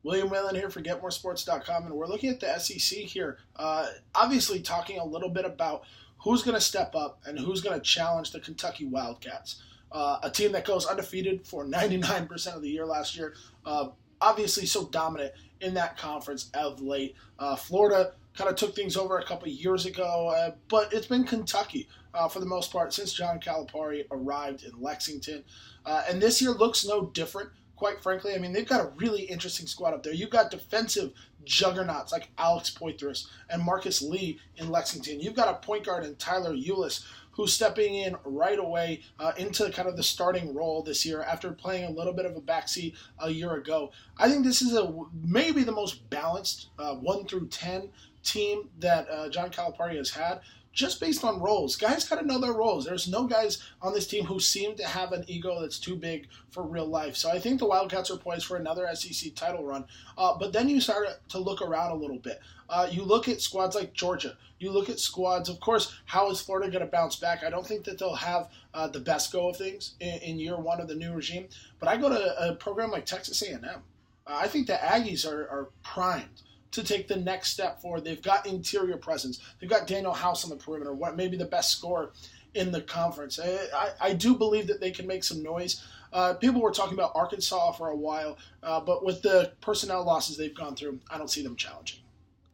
William Whalen here for GetMoreSports.com, and we're looking at the SEC here. Obviously talking a little bit about who's going to step up and who's going to challenge the Kentucky Wildcats, a team that goes undefeated for 99% of the year last year. Obviously so dominant in that conference of late. Florida kind of took things over a couple of years ago, but it's been Kentucky for the most part since John Calipari arrived in Lexington. And this year looks no different. Quite frankly, I mean, they've got a really interesting squad up there. You've got defensive juggernauts like Alex Poitras and Marcus Lee in Lexington. You've got a point guard in Tyler Eulis who's stepping in right away into kind of the starting role this year after playing a little bit of a backseat a year ago. I think this is maybe the most balanced 1 through 10 team that John Calipari has had, just based on roles. Guys got to know their roles. There's no guys on this team who seem to have an ego that's too big for real life. So I think the Wildcats are poised for another SEC title run. But then you start to look around a little bit. You look at squads like Georgia. You look at squads, of course, how is Florida going to bounce back? I don't think that they'll have the best go of things in year one of the new regime. But I go to a program like Texas A&M. I think the Aggies are primed to take the next step forward. They've got interior presence. They've got Daniel House on the perimeter, maybe the best scorer in the conference. I do believe that they can make some noise. People were talking about Arkansas for a while, but with the personnel losses they've gone through, I don't see them challenging.